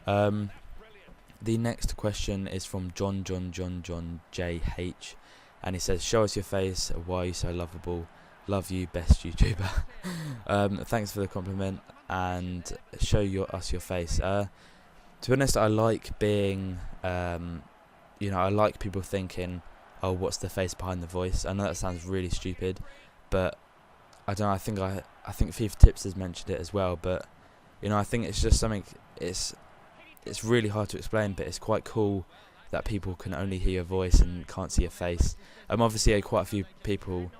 The next question is from John JH, and he says, "Show us your face. Why are you so lovable? Love you, best YouTuber." Thanks for the compliment, and us your face. To be honest, I like being, I like people thinking, "Oh, what's the face behind the voice?" I know that sounds really stupid, but I don't know. I think FIFA Tips has mentioned it as well, but I think it's just something. It's really hard to explain, but it's quite cool that people can only hear your voice and can't see your face. Obviously, quite a few people,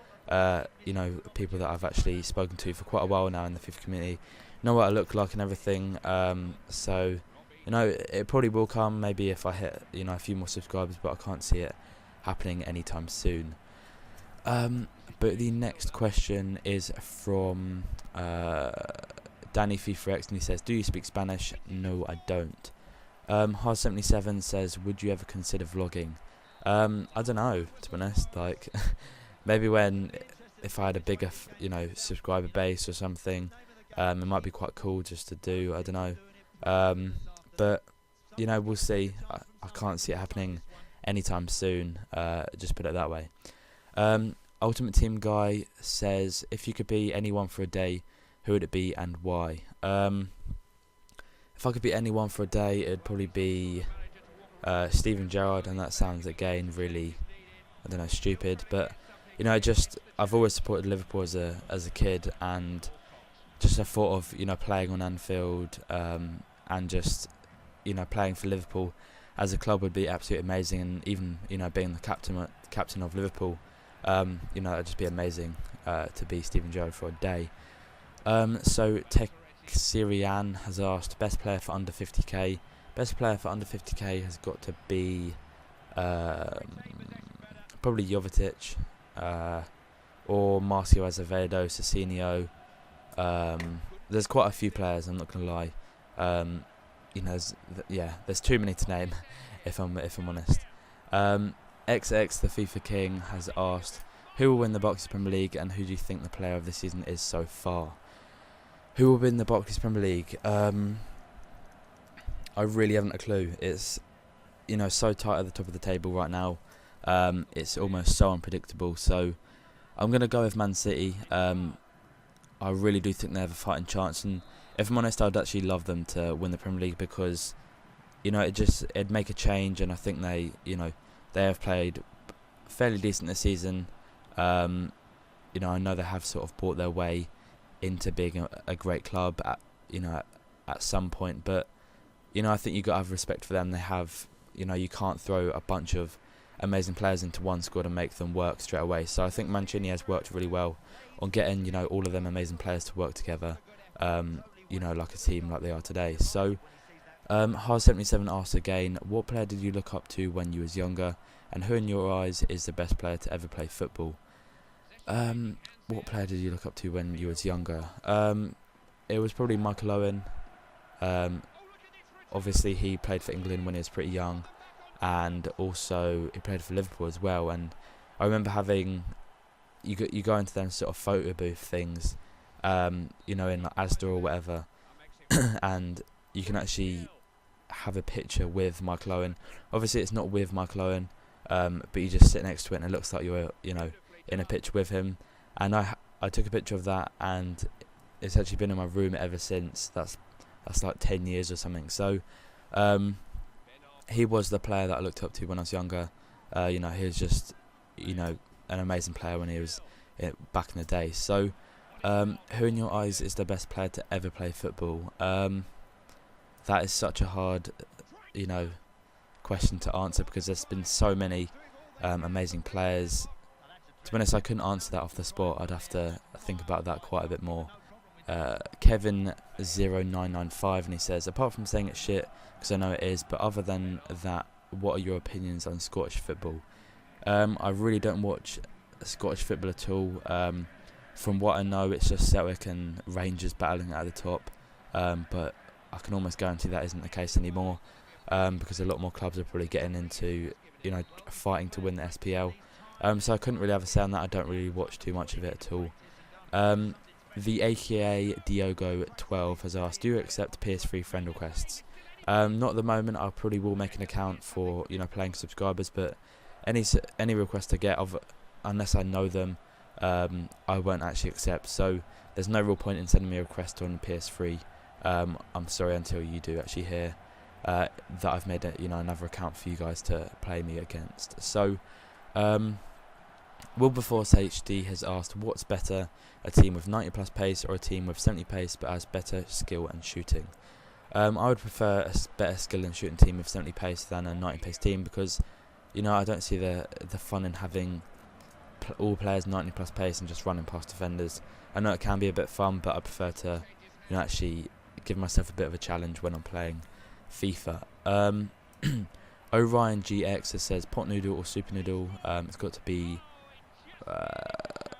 people that I've actually spoken to for quite a while now in the FIFA community, know what I look like and everything. So, it probably will come maybe if I hit, a few more subscribers, but I can't see it happening anytime soon. But the next question is from Danny FIFA, and he says, "Do you speak Spanish?" No, I don't. Hard77 says, "Would you ever consider vlogging?" I don't know, to be honest. Like, maybe if I had a bigger, subscriber base or something, it might be quite cool just to do. I don't know. But we'll see. I can't see it happening anytime soon. Just put it that way. Ultimate Team Guy says, "If you could be anyone for a day, who would it be and why?" If I could be anyone for a day, it'd probably be Steven Gerrard, and that sounds again really, I don't know, stupid. But I've always supported Liverpool as a kid, and just the thought of playing on Anfield, and just playing for Liverpool as a club would be absolutely amazing. And even being the captain of Liverpool, it'd just be amazing to be Steven Gerrard for a day. So Syrian has asked, best player for under 50k. Best player for under 50k has got to be probably Jovetic, or Marcio Azevedo, Cicinho. There's quite a few players, I'm not gonna lie. There's too many to name if I'm honest. XX the FIFA King has asked, who will win the Barclays Premier League, and who do you think the player of the season is so far? Who will win the Barclays Premier League? I really haven't a clue. It's so tight at the top of the table right now. It's almost so unpredictable. So I'm gonna go with Man City. I really do think they have a fighting chance, and if I'm honest, I'd actually love them to win the Premier League because it'd make a change, and I think they have played fairly decent this season. I know they have sort of bought their way into being a great club at some point, but I think you got to have respect for them. They have, you can't throw a bunch of amazing players into one squad and make them work straight away. So I think Mancini has worked really well on getting all of them amazing players to work together, like a team like they are today. So Hard77 asks again, what player did you look up to when you was younger, and who in your eyes is the best player to ever play football? What player did you look up to when you was younger? It was probably Michael Owen. Obviously he played for England when he was pretty young, and also he played for Liverpool as well. And I remember having you go into them sort of photo booth things, in like Asda or whatever, and you can actually have a picture with Michael Owen. Obviously it's not with Michael Owen, but you just sit next to it and it looks like you're in a picture with him. And I took a picture of that, and it's actually been in my room ever since. That's like 10 years or something. So he was the player that I looked up to when I was younger. He was just an amazing player when he was back in the day. So who in your eyes is the best player to ever play football? That is such a hard question to answer, because there's been so many amazing players. To be honest, I couldn't answer that off the spot. I'd have to think about that quite a bit more. Kevin0995, and he says, apart from saying it's shit, because I know it is, but other than that, what are your opinions on Scottish football? I really don't watch Scottish football at all. From what I know, it's just Celtic and Rangers battling at the top, but I can almost guarantee that isn't the case anymore, because a lot more clubs are probably getting into fighting to win the SPL. So I couldn't really have a say on that. I don't really watch too much of it at all. The AKA Diogo12 has asked, do you accept PS3 friend requests? Not at the moment. I probably will make an account for, you know, playing subscribers, but any request I get of, unless I know them, I won't actually accept. So there's no real point in sending me a request on PS3. I'm sorry until you do actually hear that I've made another account for you guys to play me against. So Wilberforce HD has asked, what's better, a team with 90 plus pace or a team with 70 pace but has better skill and shooting? I would prefer a better skill and shooting team with 70 pace than a 90 pace team, because you know, I don't see the fun in having all players 90 plus pace and just running past defenders. I know it can be a bit fun, but I prefer to, you know, actually give myself a bit of a challenge when I'm playing FIFA. Orion GX says pot noodle or super noodle. It's got to be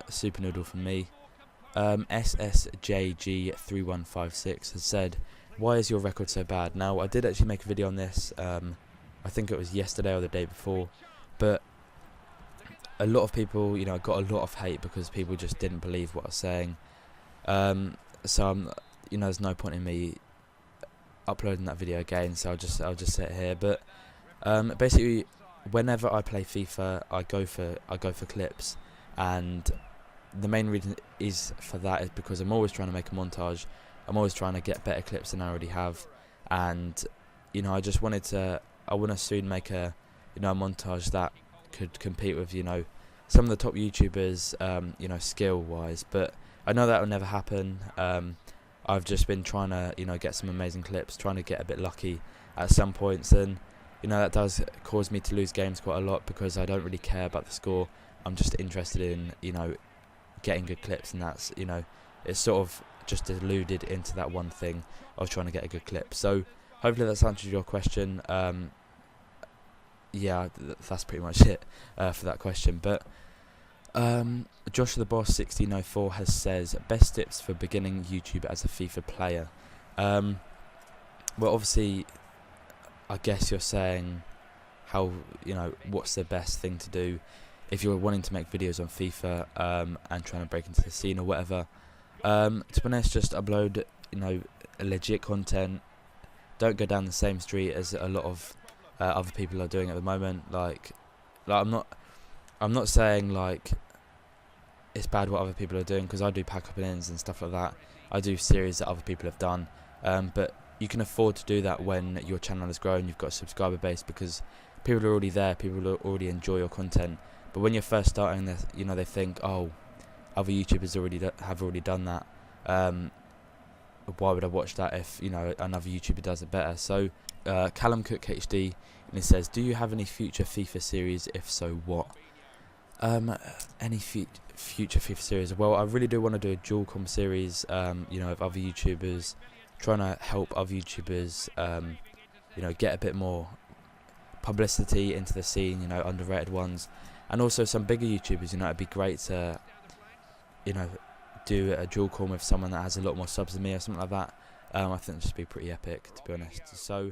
super noodle for me. SSJG3156 has said, why is your record so bad? Now, I did actually make a video on this. I think it was yesterday or the day before, but a lot of people, you know, got a lot of hate because people just didn't believe what I was saying. So you know, there's no point in me uploading that video again. So I'll just sit here. But basically, whenever I play FIFA, I go for clips, and the main reason is for that is because I'm always trying to make a montage. I'm always trying to get better clips than I already have, and you know, I want to soon make a montage that could compete with, you know, some of the top YouTubers, you know, skill wise. But I know that will never happen. I've just been trying to, you know, get some amazing clips, trying to get a bit lucky at some points, and you know, that does cause me to lose games quite a lot because I don't really care about the score. I'm just interested in, you know, getting good clips, and that's, you know, it's sort of just alluded into that one thing of trying to get a good clip. So hopefully that's answered your question. Yeah, that's pretty much it for that question. But Josh the Boss 1604 has says, best tips for beginning YouTube as a FIFA player. Well, obviously, I guess you're saying how, you know, what's the best thing to do if you're wanting to make videos on FIFA and trying to break into the scene or whatever. To be honest, just upload, you know, legit content. Don't go down the same street as a lot of other people are doing at the moment. Like I'm not saying like it's bad what other people are doing, because I do pack up ins and stuff like that. I do series that other people have done, but you can afford to do that when your channel has grown, you've got a subscriber base, because people are already there, people already enjoy your content. But when you're first starting, you know, they think, oh, other YouTubers have already done that. Why would I watch that if, you know, another YouTuber does it better? So Callum Cook HD, and it says, do you have any future FIFA series? If so, what? Any future FIFA series? Well, I really do want to do a dual com series, you know, of other YouTubers, trying to help other YouTubers, you know, get a bit more publicity into the scene, you know, underrated ones, and also some bigger YouTubers. You know, it'd be great to, you know, do a dual com with someone that has a lot more subs than me or something like that. I think it'd just be pretty epic, to be honest. So